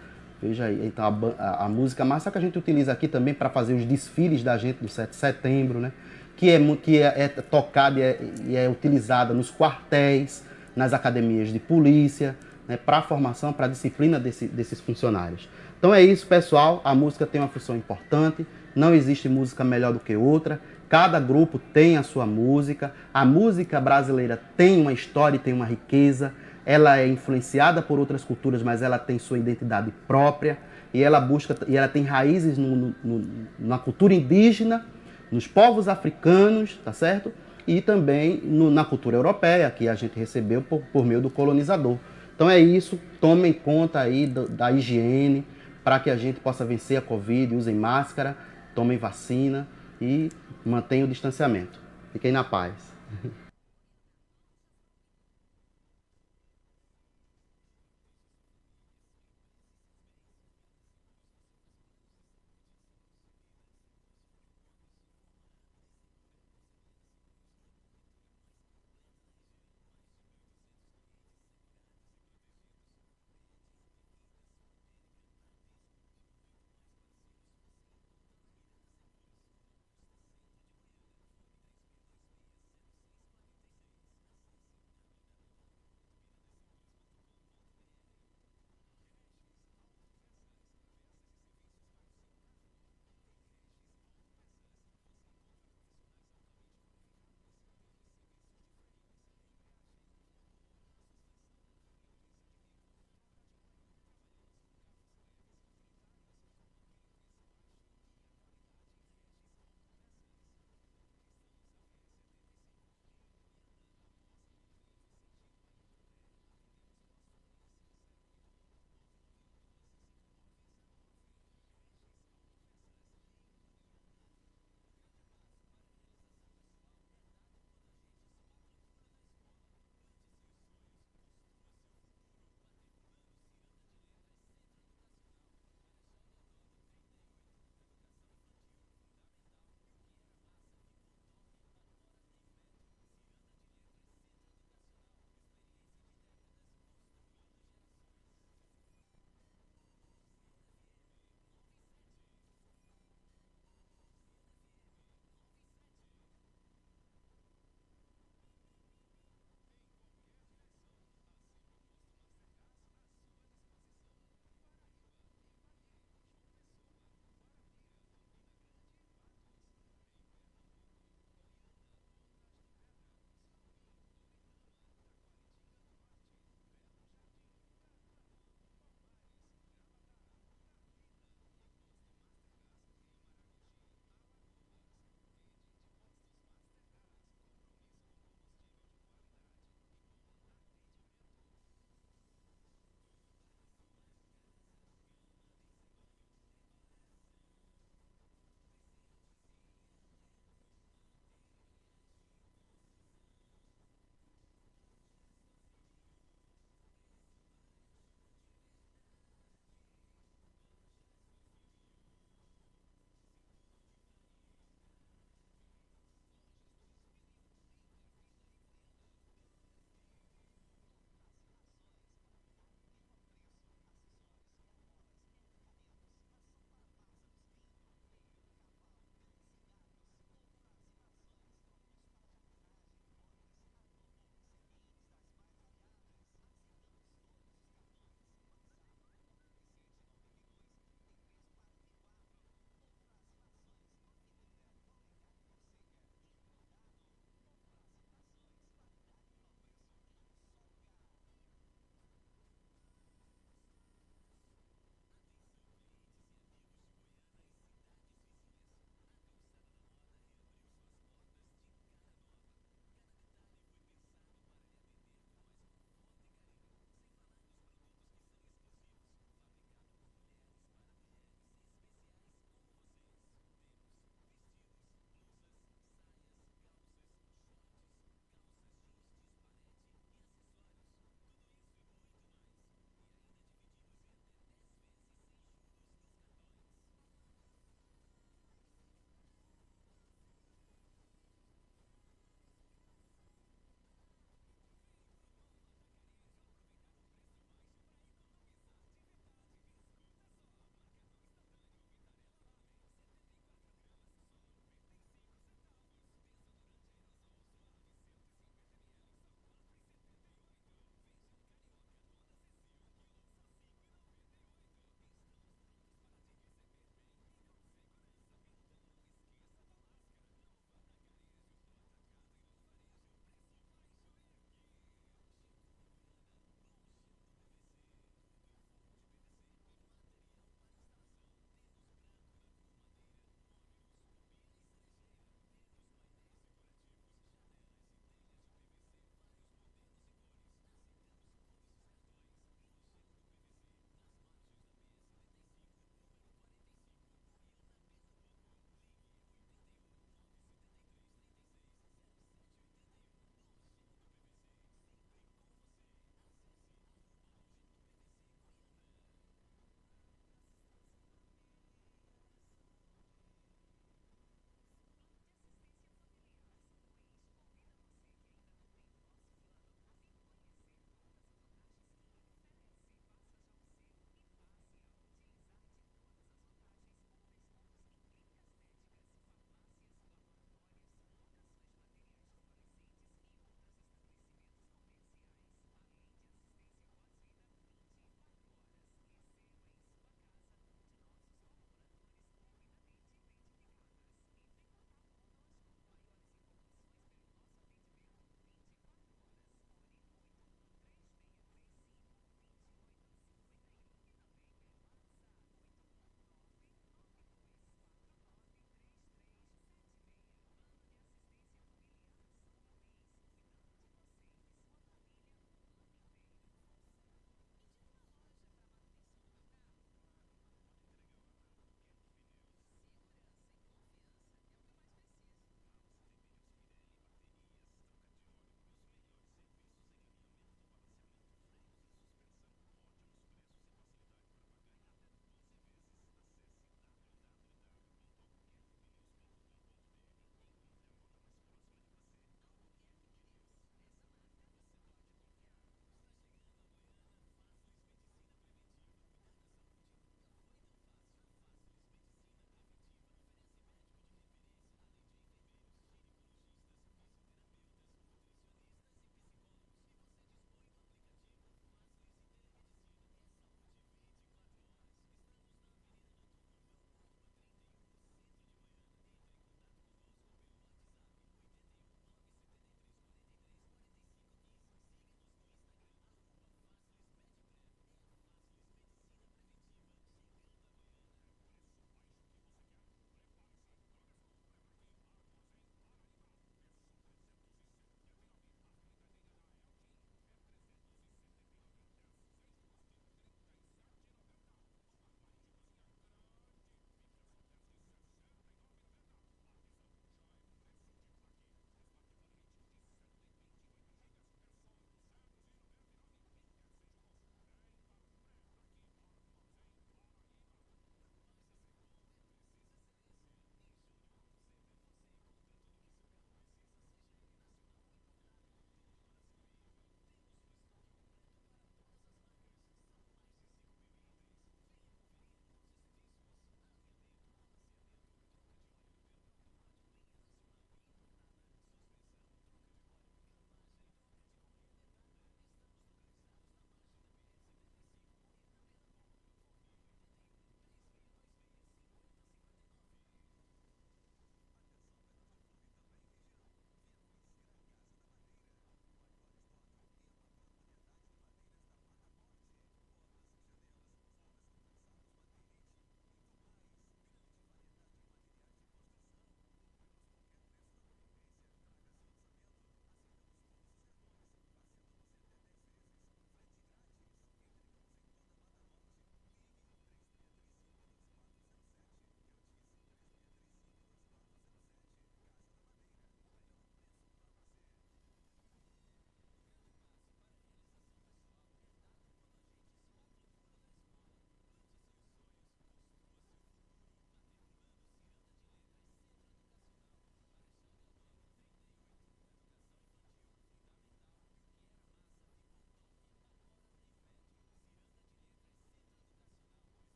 Veja aí, então a música marcial que a gente utiliza aqui também para fazer os desfiles da gente do 7 de setembro, né? Que é tocada e é utilizada nos quartéis, nas academias de polícia, né? Para a formação, para a disciplina desses funcionários. Então é isso, pessoal. A música tem uma função importante, não existe música melhor do que outra. Cada grupo tem a sua música. A música brasileira tem uma história e tem uma riqueza. Ela é influenciada por outras culturas, mas ela tem sua identidade própria e ela tem raízes na cultura indígena, nos povos africanos, tá certo? E também na cultura europeia, que a gente recebeu por meio do colonizador. Então é isso, tomem conta aí da higiene para que a gente possa vencer a Covid, usem máscara, tomem vacina e mantenham o distanciamento. Fiquem na paz.